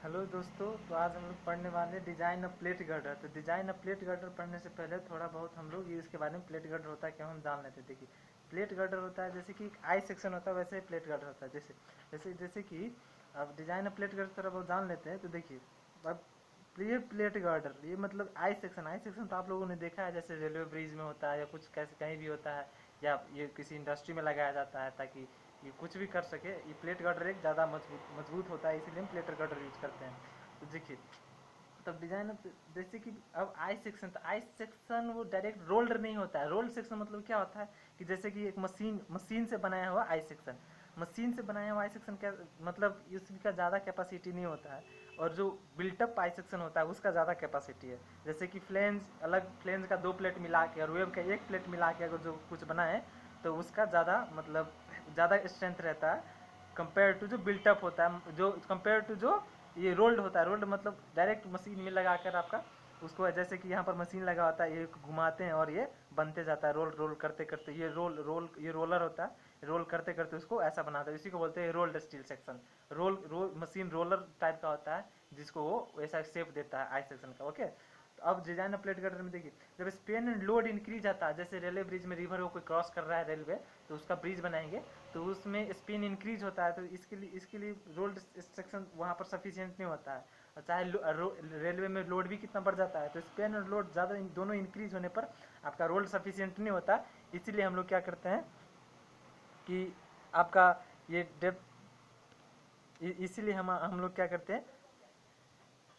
Hello दोस्तों, तो आज हम लोग पढ़ने वाले डिजाइन ऑफ प्लेट गर्डर। तो डिजाइन ऑफ प्लेट गर्डर पढ़ने से पहले थोड़ा बहुत हम लोग ये इसके बारे में प्लेट गर्डर होता है क्या हम जान लेते हैं। देखिए, प्लेट गर्डर होता है जैसे कि आई सेक्शन होता है, वैसे ही प्लेट गर्डर होता है। जैसे जैसे जैसे कि अब डिजाइन ऑफ प्लेट गर्डर थोड़ा बहुत जान लेते हैं। तो देखिए, अब ये प्लेट गर्डर ये मतलब आई सेक्शन तो आप लोगों ने देखा है, जैसे रेलवे ब्रिज में होता है या कुछ कैसे कहीं भी होता है, या ये किसी इंडस्ट्री में लगाया जाता है ताकि ये कुछ भी कर सके। ये प्लेट गर्डर एक ज़्यादा मजबूत मजबूत होता है, इसीलिए हम प्लेट गर्डर यूज करते हैं। तो देखिए, तब डिजाइन जैसे कि अब आई सेक्शन, तो आई सेक्शन वो डायरेक्ट रोल्ड नहीं होता है। रोल्ड सेक्शन मतलब क्या होता है कि जैसे कि एक मशीन मशीन से बनाया हुआ आई सेक्शन, मशीन से बनाया हुआ आई सेक्शन क्या मतलब इसका ज़्यादा कैपेसिटी नहीं होता है, और जो बिल्टअप आई सेक्शन होता है उसका ज़्यादा कैपेसिटी है। जैसे कि फ्लेंज अलग, फ्लेंज का 2 प्लेट मिला के और वेब का 1 प्लेट मिला के अगर जो कुछ बनाए तो उसका ज़्यादा मतलब ज़्यादा स्ट्रेंथ रहता है कंपेयर टू जो बिल्टअप होता है, जो कंपेयर टू जो ये रोल्ड होता है। रोल्ड मतलब डायरेक्ट मशीन में लगा कर आपका उसको, जैसे कि यहाँ पर मशीन लगा होता है, ये घुमाते हैं और ये बनते जाता है रोल रोल करते करते। ये ये रोलर होता है, रोल करते करते उसको ऐसा बनाता है, इसी को बोलते हैं rolled steel section. Roll machine roller type का होता है जिसको वो वैसा शेप देता है आई सेक्शन का। ओके, तो अब डिजाइन ऑफ प्लेट गर्डर में देखिए, जब स्पेन एंड लोड इंक्रीज आता है, जैसे रेलवे ब्रिज में रिवर को कोई क्रॉस कर रहा है रेलवे, तो उसका ब्रिज बनाएंगे तो उसमें स्पिन इंक्रीज होता है, तो इसके लिए रोल्ड सेक्शन वहाँ पर सफिशिएंट नहीं होता है। और चाहे रेलवे में लोड भी कितना बढ़ जाता है, तो स्पेन और लोड ज़्यादा दोनों इंक्रीज होने पर आपका रोल्ड सफिशिएंट नहीं होता। इसीलिए हम लोग क्या करते हैं कि आपका ये डेप्थ, इसीलिए हम लोग क्या करते हैं,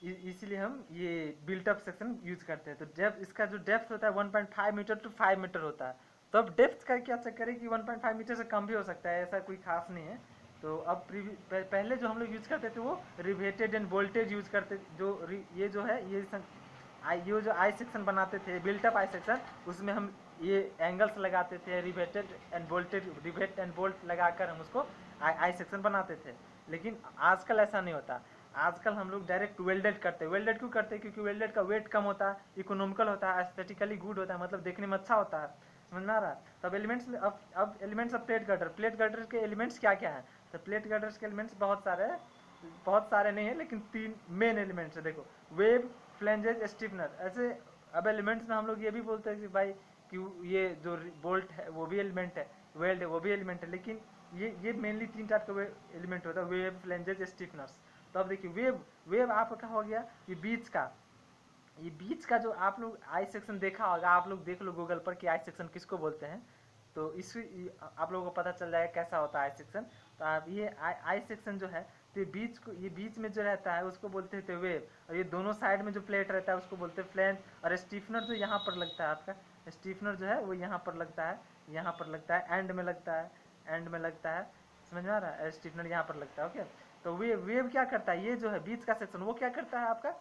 इसीलिए हम ये बिल्टअप सेक्शन यूज करते हैं। तो डेप्थ, इसका जो डेप्थ होता है 1.5 मीटर टू 5 मीटर होता है। तो अब डेप्थ का क्या चक्कर है कि 1.5 मीटर से कम भी हो सकता है, ऐसा कोई खास नहीं है। तो अब पहले जो हम लोग यूज करते थे वो रिवेटेड एंड वोल्टेज यूज करते, ये जो है ये जो आई सेक्शन बनाते थे बिल्टअप आई सेक्शन, उसमें हम ये एंगल्स लगाते थे, riveted end voltage, rivet and volt लगाकर हम उसको आई सेक्शन बनाते थे। लेकिन आजकल ऐसा नहीं होता। आजकल हम लोग डायरेक्ट वेल्डेड करते हैं। वेल्डेड क्यों करते हैं? क्योंकि वेल्डेड का वेट कम होता है, इकोनॉमिकल होता है, एस्थेटिकली गुड होता है, मतलब देखने में अच्छा होता है। समझ में आ रहा है? तब एलिमेंट्स में अब एलिमेंट्स ऑफ प्लेट गर्डर के एलिमेंट्स क्या क्या है? तो प्लेट गर्डर के एलिमेंट्स बहुत सारे हैं, बहुत सारे नहीं है लेकिन 3 मेन एलिमेंट्स है। देखो, वेब, फ्लेंजेज, स्टिफनर, ऐसे। अब एलिमेंट्स में हम लोग ये भी बोलते हैं कि भाई कि ये जो बोल्ट है वो भी एलिमेंट है, वेल्ड है वो भी एलिमेंट है, लेकिन ये मेनली 3 टाइप का एलिमेंट होता है, वेब, फ्लेंजेज, स्टिफनर्स। तो अब देखिए, वेब वेब आपका हो गया ये बीच का, ये बीच का जो आप लोग आई सेक्शन देखा होगा, आप लोग देख लो गूगल पर कि आई सेक्शन किसको बोलते हैं, तो इस आप लोगों को पता चल जाएगा कैसा होता है आई सेक्शन। तो आप ये आई सेक्शन जो है, तो ये बीच में जो रहता है उसको बोलते हैं वेव, और ये दोनों साइड में जो प्लेट रहता है उसको बोलते हैं फ्लैंज। और स्टीफनर जो यहाँ पर लगता है आपका, स्टीफनर जो है वो यहाँ पर लगता है, यहाँ पर लगता है, एंड में लगता है, एंड में लगता है। समझ में आ रहा है? स्टीफनर यहाँ पर लगता है। ओके, तो वेव क्या करता है, ये जो है बीच का सेक्शन वो क्या करता है आपका,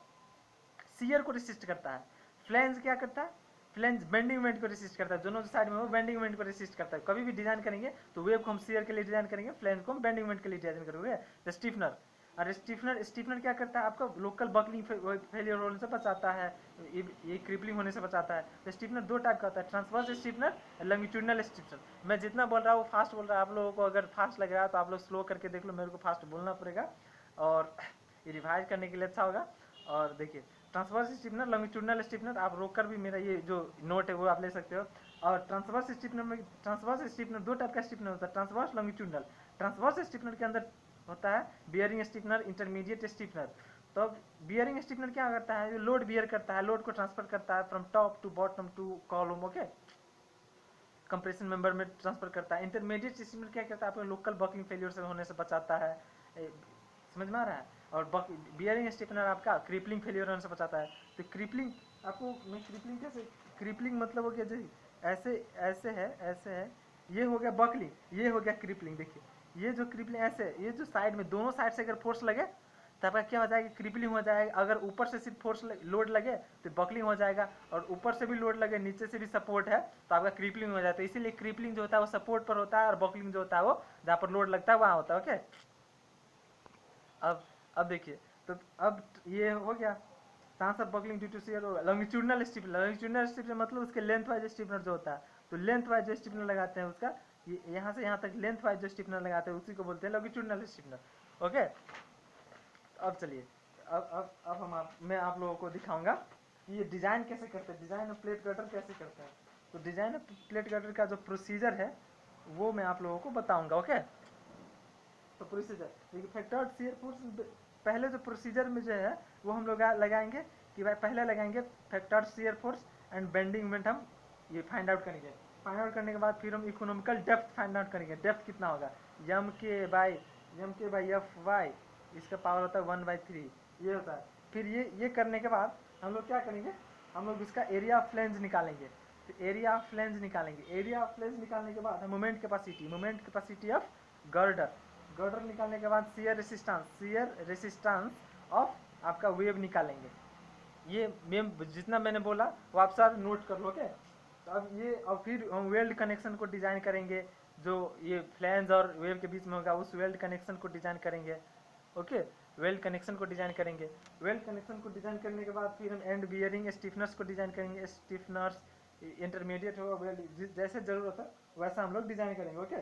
शियर को रेसिस्ट करता है। फ्लैंज क्या करता है, फ्लैंज बेंडिंग मोमेंट को रेसिस्ट करता है, दोनों साइड में वो बेंडिंग मोमेंट को रेसिस्ट करता है। कभी भी डिजाइन करेंगे तो वेव को हम शियर के लिए डिजाइन करेंगे, फ्लैंज को हम बेंडिंग मोमेंट के लिए डिजाइन करेंगे। तो स्टीफनर, और स्टीफनर क्या करता है आपका, लोकल बकलिंग फेलियर होने से बचाता है, ये क्रिपलिंग होने से बचाता है। तो स्टीफनर 2 टाइप का होता है, ट्रांसवर्स स्टीफनर, लॉन्गिट्यूडनल स्टीफनर। मैं जितना बोल रहा हूँ फास्ट बोल रहा है, आप लोगों को अगर फास्ट लग रहा है तो आप लोग स्लो करके देख लो, मेरे को फास्ट बोलना पड़ेगा और ये रिवाइज करने के लिए अच्छा होगा। और देखिए, ट्रांसवर्स स्टीफनर, लॉन्गिट्यूडनल स्टीफनर, आप रोककर भी मेरा ये जो नोट है वो आप ले सकते हो। और ट्रांसवर्स स्टीफनर में, ट्रांसवर्स स्टीफनर 2 टाइप का स्टीफनर होता है, ट्रांसवर्स, लॉन्गिट्यूडनल। ट्रांसवर्स स्टीफनर के अंदर होता है बियरिंग स्टीफनर, इंटरमीडिएट स्टीफनर। तो बियरिंग स्टीफनर क्या करता है, जो लोड बियर करता है, लोड को ट्रांसफर करता है from top to bottom to column. Okay, compression member में ट्रांसफर करता है। इंटरमीडिएट स्टीफनर क्या करता है, आपको लोकल बकलिंग फेलियर से होने से बचाता है। समझ में आ रहा है? और बियरिंग स्टिफनर आपका क्रिपलिंग फेलियर होने से बचाता है। तो क्रिपलिंग, आपको मैं क्रिपलिंग कैसे, क्रिपलिंग मतलब हो गया जैसे ऐसे ऐसे है, ऐसे है, ये हो गया बकलिंग, ये हो गया क्रिपलिंग। देखिए, ये जो क्रिपलिंग ऐसे, ये जो साइड में दोनों साइड से अगर फोर्स लगे तो आपका क्या हो जाएगा, क्रिपलिंग हो जाएगा। अगर ऊपर से सिर्फ फोर्स लोड लगे तो बकलिंग हो जाएगा, और ऊपर से भी लोड लगे, नीचे से भी सपोर्ट है तो आपका क्रिपलिंग हो जाता है। इसीलिए क्रिपलिंग जो होता है वो सपोर्ट पर होता है, और बकलिंग जो होता है वो जहाँ पर लोड लगता है वहाँ होता है। ओके, अब अब देखिए, तो अब ये हो गया ट्रांस of buckling due to shear. Longitudinal stiffener, longitudinal stiffener मतलब उसके लेंथ वाइज स्टिफनर जो होता है, तो लेंथ वाइज जो स्टिफनर लगाते हैं उसका, यहाँ से यहाँ तक लेंथ वाइज जो स्टिफनर लगाते हैं उसी को बोलते हैं लॉन्गिट्यूडनल स्टिफनर। ओके, अब चलिए, मैं आप लोगों को दिखाऊंगा कि ये डिजाइन कैसे करते हैं, डिजाइन ऑफ प्लेट गर्डर कैसे करते हैं। तो डिजाइन ऑफ प्लेट गर्डर का जो प्रोसीजर है वो मैं आप लोगों को बताऊंगा। ओके, तो प्रोसीजर देखिए, फैक्टर्ड शियर फोर्स पहले जो प्रोसीजर में जो है वो हम लोग लगाएंगे कि भाई पहले लगाएंगे factored shear force and bending moment, हम ये फाइंड आउट करेंगे। फाइंड आउट करने के बाद फिर हम इकोनॉमिकल डेप्थ फाइंड आउट करेंगे, डेप्थ कितना होगा, एम के बाई एफ वाई, इसका पावर होता है 1/3, ये होता है। फिर ये करने के बाद हम लोग क्या करेंगे, हम लोग इसका एरिया ऑफ फ्लेंज निकालेंगे। तो एरिया ऑफ फ्लेंज निकालेंगे, एरिया ऑफ फ्लेंज निकालने के बाद हम मोमेंट कैपेसिटी ऑफ गर्डर निकालने के बाद शियर रेसिस्टेंस ऑफ आपका वेव निकालेंगे। ये मैं जितना मैंने बोला वो आप सर नोट कर लो। ओके, तो अब फिर हम वेल्ड कनेक्शन को डिजाइन करेंगे, जो ये फ्लैंज और वेव के बीच में होगा उस वेल्ड कनेक्शन को डिजाइन करेंगे। ओके, वेल्ड कनेक्शन को डिजाइन करेंगे। वेल्ड कनेक्शन को डिजाइन करने के बाद फिर हम एंड बियरिंग स्टिफनर्स को डिजाइन करेंगे। स्टिफनर्स इंटरमीडिएट होगा, वेल्ड जैसे जरूरत है वैसा हम लोग डिजाइन करेंगे। ओके,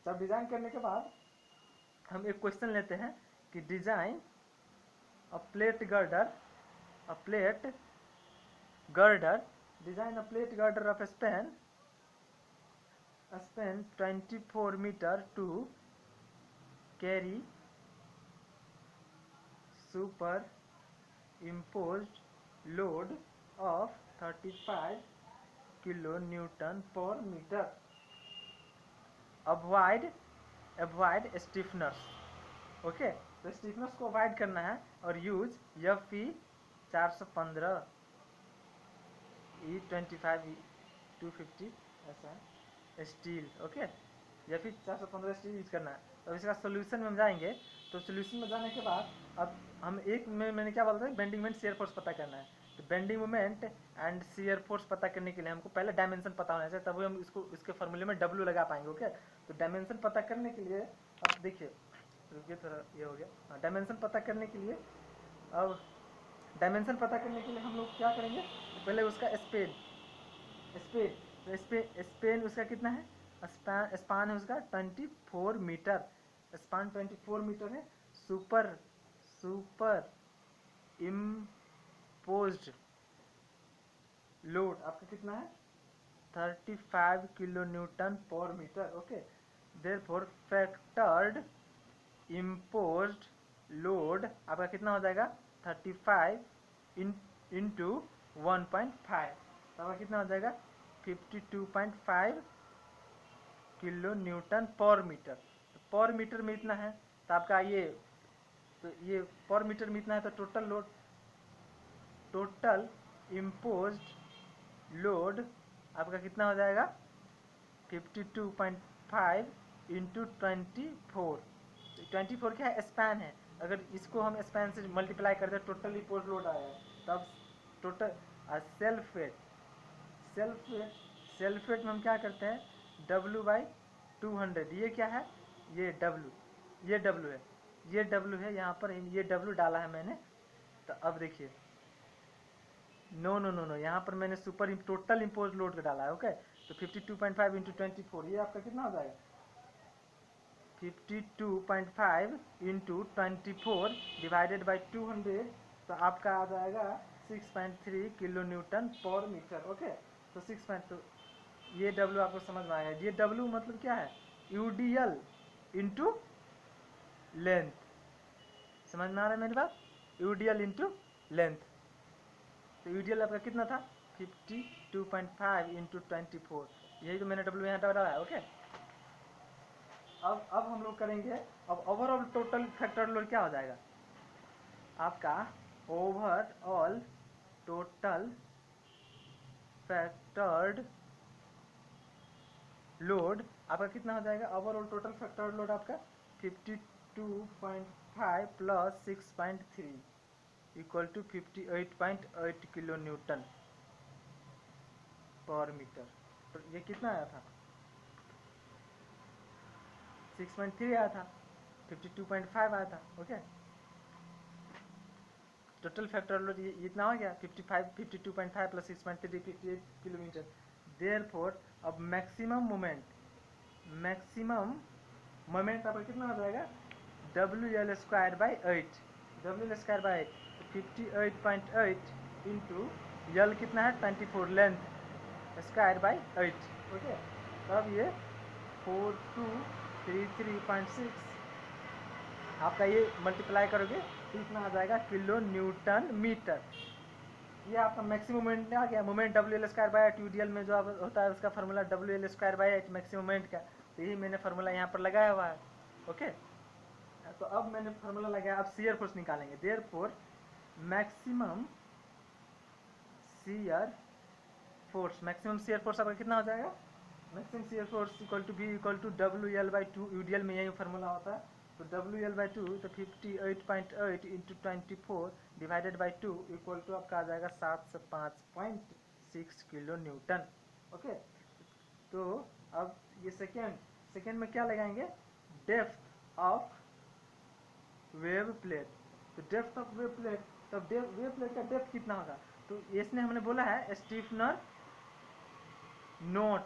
जब डिजाइन करने के बाद हम एक क्वेश्चन लेते हैं कि design a plate girder, design a plate girder of span 24 meter to carry superimposed load of 35 kilonewton per meter. Avoid stiffeners. Okay, तो स्टिफनेस को अवॉइड करना है और यूज FE 415 E25 250 ऐसा है steel. Okay, FE 415 steel use करना है। तो इसका सोल्यूशन में हम जाएंगे, तो सोल्यूशन में जाने के बाद अब हम एक में मैंने क्या बोलता है, बेंडिंग मोमेंट शियर फोर्स पता करना है। तो bending moment and shear force पता करने के लिए हमको पहले डायमेंशन पता होना चाहिए, तभी हम इसके फॉर्मूले में W लगा पाएंगे। ओके, तो डायमेंशन पता करने के लिए अब देखिए, रुकिए थोड़ा, ये हो गया। हाँ, डायमेंशन पता करने के लिए, अब डायमेंशन पता करने के लिए हम लोग क्या करेंगे, पहले उसका स्पेन उसका कितना है, स्पान है उसका 24 मीटर, स्पान 24 मीटर है। सुपर इम्पोज्ड लोड आपका कितना है 35 किलो न्यूटन पर metre. Okay, therefore factored imposed load आपका कितना हो जाएगा 35 इंटू 1.5, तो आपका कितना हो जाएगा 52.5 किलो न्यूटन पर मीटर। तो पर मीटर में इतना है, तो आपका ये पर मीटर में इतना है, तो टोटल इम्पोज्ड लोड आपका कितना हो जाएगा 52.5 इंटू 24। 24 क्या है, स्पैन है। अगर इसको हम स्पैन से मल्टीप्लाई करते हैं टोटल इम्पोज्ड लोड आया है, तब टोटल सेल्फ वेट में हम क्या करते हैं W/200। ये क्या है, ये W है यहाँ पर, ये W डाला है मैंने। तो अब देखिए, नो यहाँ पर मैंने टोटल इम्पोज लोड डाला है। ओके, तो 52.5 इंटू 24, ये आपका कितना हो जाएगा 52.5 इंटू 24 डिवाइडेड बाई 200, तो आपका आ जाएगा 6.3 किलो न्यूटन पर मीटर। ओके, तो 6.2, ये W आपको समझ में आएगा। ये W मतलब क्या है, UDL इंटू लेंथ। समझ में आ रहा है मेरी बात, UDL इंटू लेंथ। तो UDL आपका कितना था 52.5 इंटू 24, यही तो मैंने W यहाँ डाला है। ओके, अब हम लोग करेंगे, अब ओवरऑल टोटल फैक्टर लोड क्या हो जाएगा आपका, ओवरऑल टोटल फैक्टर्ड लोड आपका कितना हो जाएगा, ओवरऑल टोटल फैक्टर्ड लोड आपका 52.5 plus 6.3 equal to 58.8 kilonewton पर मीटर। तो ये कितना आया था 6.3 आया था, 52.5 आया था। ओके, टोटल फैक्टर लोड ये इतना हो गया 52.5 प्लस 6.3 58 किलोमीटर। देयरफॉर अब मैक्सिमम मोमेंट आपका कितना हो जाएगा WL² by 8, WL² by 8। 58.8 into L कितना है 24 लेंथ स्क्वायर बाई 8। ओके, तब ये 4233.6 आपका ये मल्टीप्लाई करोगे तो इतना आ जाएगा किलो न्यूटन मीटर। ये आपका मैक्सिमम मोमेंट आ गया। Moment W L square by 8 UDL में जो होता है उसका formula W L square by 8 maximum moment का, तो यही मैंने फार्मूला यहाँ पर लगाया हुआ है। ओके, तो अब मैंने फार्मूला लगाया, अब शियर फोर्स निकालेंगे। Therefore maximum shear force, maximum shear force आपका कितना हो जाएगा, maximum shear force equal to B equal to W L by 2 UDL में यही फार्मूला होता है। तो डब्ल्यू एल बाई 2 तो 58.8 into 24 divided by 2 equal to आपका आ जाएगा 705.6 किलो न्यूटन। ओके, तो अब ये सेकेंड में क्या लगाएंगे, डेप्थ ऑफ वेव प्लेट। तो डेप्थ ऑफ वेव प्लेट, तो वेव प्लेट का डेप्थ कितना होगा, तो इसने हमने बोला है स्टीफनर नोट।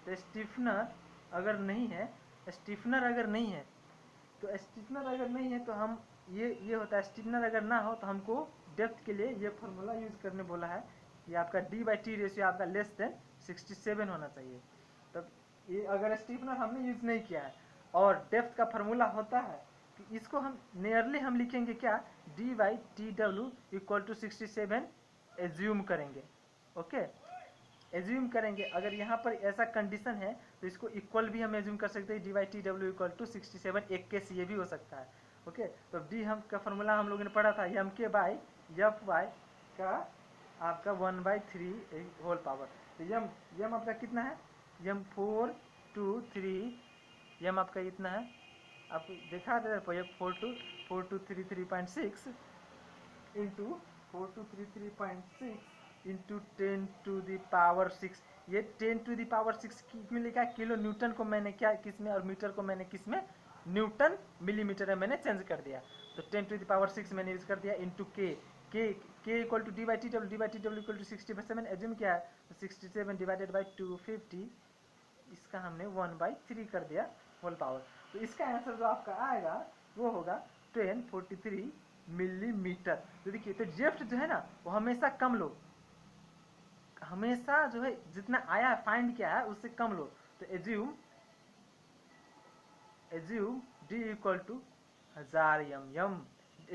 तो स्टीफनर अगर नहीं है, स्टीफनर अगर नहीं है तो हम ये होता है, स्टीफनर अगर ना हो तो हमको डेप्थ के लिए ये फार्मूला यूज करने बोला है कि आपका डी बाई टी रेशियो आपका लेस देन 67 होना चाहिए। तब ये अगर स्टीफनर हमने यूज नहीं किया है और डेप्थ का फार्मूला होता है तो इसको हम नियरली हम लिखेंगे क्या, डी बाई टी डब्ल्यू इक्वल टू 67 एज्यूम करेंगे। ओके, एज्यूम करेंगे। अगर यहाँ पर ऐसा कंडीशन है तो इसको इक्वल भी हम एज्यूम कर सकते हैं, डी बाई टी डब्ल्यू इक्वल टू 67, एक केस ये भी हो सकता है। ओके, तो डी हम का फॉर्मूला हम लोगों ने पढ़ा था एम के बाई एफ वाई का आपका 1/3 होल पावर। तो यम आपका कितना है, यम 423, यम आपका इतना है, आपको दिखा दे 4233.6 into 4233.6 into 10 to the power 6। ये 10 टू द पावर 6 क्यों लिखा है, किलो न्यूटन को मैंने क्या किस में और मीटर को मैंने किस में, न्यूटन मिलीमीटर में मैंने चेंज कर दिया। तो 10 टू द पावर 6 मैंने यूज कर दिया इंटू के equal to d by t डब्ल्यू इक्वल टू 67 एज्यूम किया है। तो 67 डिवाइडेड बाई 250, इसका हमने 1/3 कर दिया होल पावर। तो इसका आंसर जो आपका आएगा वो होगा 1043 मिलीमीटर। तो देखिए, तो जेफ्ट जो है ना वो हमेशा कम लो, हमेशा जो है जितना आया फाइंड किया है उससे कम लो। तो assume d equal to 1000 m.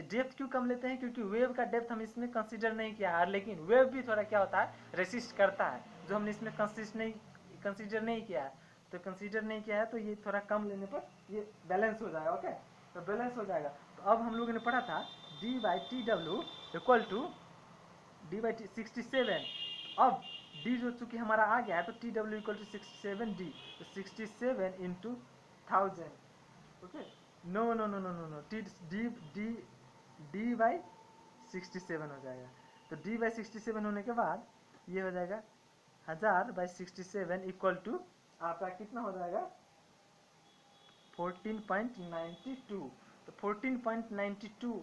Depth क्यों कम लेते हैं, क्योंकि वेव का डेप्थ हम इसमें कंसीडर नहीं किया है, लेकिन वेव भी थोड़ा क्या होता है, रेसिस्ट करता है, जो हमने इसमें कंसीडर नहीं किया है। तो कंसीडर नहीं किया है तो ये थोड़ा कम लेने पर ये बैलेंस हो जाएगा। ओके, तो बैलेंस हो जाएगा। तो अब हम लोगों ने पढ़ा था डी बाई टी डब्ल्यू equal to d by t 67। अब डी जो चूंकि हमारा आ गया है तो टी डब्ल्यू इक्वल टू 67 डी, तो 67 into 1000। Okay, no no no no no no t d by 67 हो जाएगा। तो डी बाई 67 होने के बाद ये हो जाएगा 1000/67 इक्वल टू आपका कितना हो जाएगा 14.92। तो 14.92,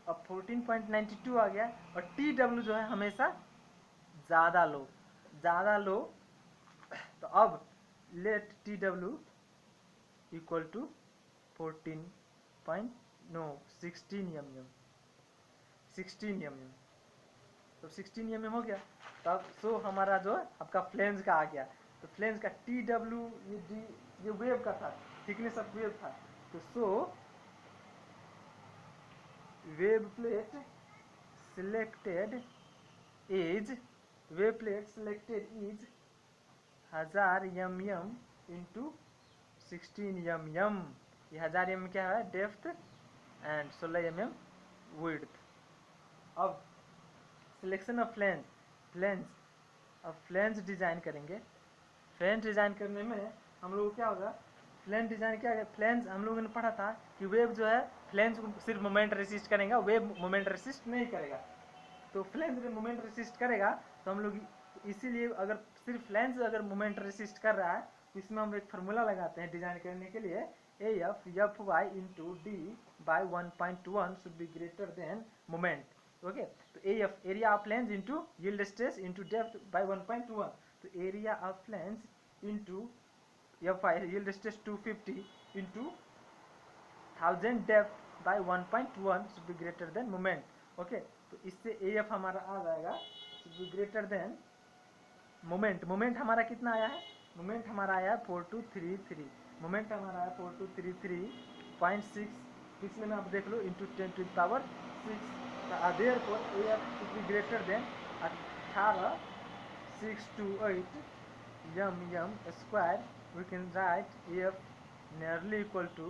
अब 14.92 आ गया। और टी डब्ल्यू जो है हमेशा ज़्यादा लो। तो अब लेट टी डब्ल्यू इक्वल टू 16 mm। तो 16 mm हो गया। तो अब सो हमारा जो आपका फ्लेंज का आ गया। तो फ्लेंज का टी डब्ल्यू ये वेव का था, थिकनेस ऑफ वेव था। तो so wave plate selected is 1000 mm into 16 mm। ये 1000 mm क्या है, डेप्थ एंड 16 mm विड्थ। अब सिलेक्शन ऑफ फ्लेंज डिजाइन करेंगे। फ्लेंज डिजाइन करने में हम लोग क्या होगा, फ्लेंज डिजाइन क्या है, फ्लेंज हम लोगों ने पढ़ा था कि वेव जो है फ्लेंज को सिर्फ मोमेंट रेसिस्ट करेगा, वेव मोमेंट रेसिस्ट नहीं करेगा। तो फ्लेंज मोमेंट रेसिस्ट करेगा तो हम लोग इसीलिए अगर सिर्फ फ्लेंज अगर मोमेंट रेसिस्ट कर रहा है तो इसमें हम एक फार्मूला लगाते हैं डिजाइन करने के लिए, F Y into D by 1.1 should be greater than moment. Okay, तो F area of flange into yield stress into depth by 1.1। तो area of flange into F I yield stress 250 into 1000 depth by 1.1 should be greater than moment. Okay, तो इससे A F हमारा आ जाएगा greater than moment हमारा कितना आया है, moment हमारा आया है 4233, मोमेंट हमारा आया 4233.6, पिछले में आप देख लो into 10⁶, therefore A F should be greater than 18628 m square, we can write A F nearly equal to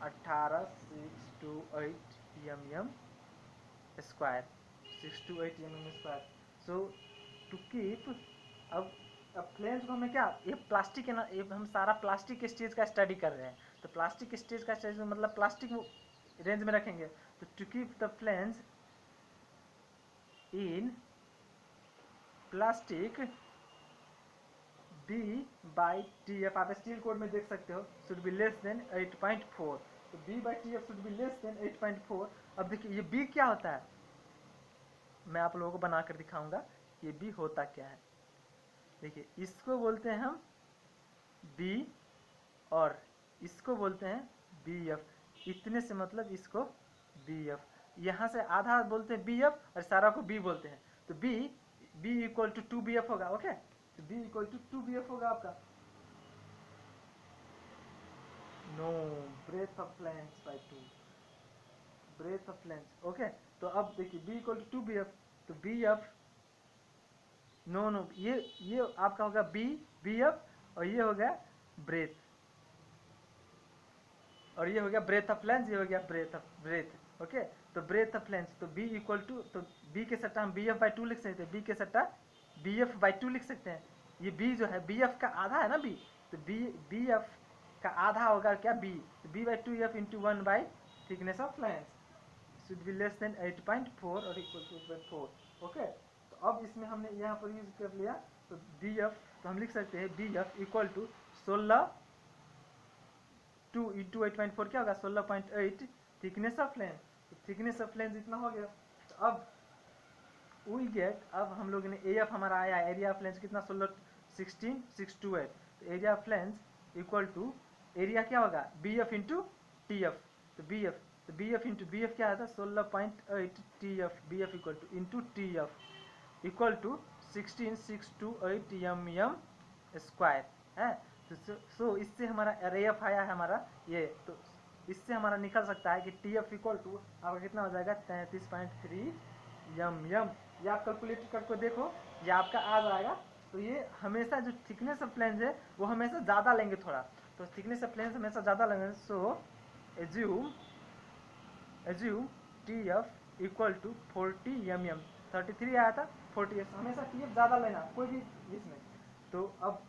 18628 m square, 628 mm square. So to keep, अब फ्लेंस को हमें क्या, ये प्लास्टिक है ना, ये हम सारा प्लास्टिक स्टेज का स्टडी कर रहे हैं, तो प्लास्टिक स्टेज का स्टडी मतलब प्लास्टिक रेंज में रखेंगे। तो to keep the flange in plastic B/TF, आप स्टील कोड में देख सकते हो, शुड बी लेस देन 8.4, तो B/TF should be less than 8.4। अब देखिए ये B क्या होता है, मैं आप लोगों को बनाकर दिखाऊंगा ये B होता क्या है। देखिए इसको बोलते हैं हम B और इसको बोलते हैं BF, इतने से मतलब इसको BF, यहाँ से आधा बोलते हैं BF और सारा को B बोलते हैं, तो B इक्वल टू 2BF होगा। ओके, तो B इक्वल टू 2BF होगा आपका। No, breadth of flange by 2, breadth of flange. Okay, तो अब देखिए B इक्वल टू 2BF, तो BF नो ये आपका होगा BF और ये हो गया ब्रेथ, और ये हो गया ब्रेथ ऑफ लेंस, ये हो गया ब्रेथ। ओके, तो ब्रेथ ऑफ लेंस, तो B इक्वल टू, तो B के सट्टा हम BF/2 लिख सकते हैं, B के सट्टा BF/2 लिख सकते हैं। ये B जो है BF का आधा है ना B, तो BF का आधा होगा क्या B, तो B/2F into 1 thickness of lens should be less than 8.4 और इक्वल टू 8.4। ओके, तो अब इसमें हमने यहाँ पर यूज कर लिया, तो BF, तो हम लिख सकते हैं BF इक्वल टू 16 2 इंटू 8.4 क्या होगा 16.8 थिकनेस ऑफ लेंस, तो थिकनेस ऑफ लेंस इतना हो गया। तो अब वी गेट, अब हम लोग ने एफ हमारा आया, एरिया ऑफ लेंस कितना 16628, तो area of lens equal to area क्या होगा BF इंटू TF, तो BF इंटू BF क्या आता है 16.8 TF, BF equal to into TF equal to 16628 mm square है। तो सो इससे हमारा एफ आया है हमारा ये, तो इससे हमारा निकल सकता है कि TF इक्वल टू आपका कितना हो जाएगा 33.3 mm। ये आप कैलकुलेट करके देखो, ये आपका आ जाएगा। तो ये हमेशा जो थिकनेस ऑफ लेंस है वो हमेशा ज़्यादा लेंगे थोड़ा, तो थिकनेस ऑफ लेंस हमेशा ज़्यादा लेंगे। So assume TF equal to 40 mm, 33 आया था 40, हमेशा TF ज़्यादा लेना कोई भी इसमें। तो अब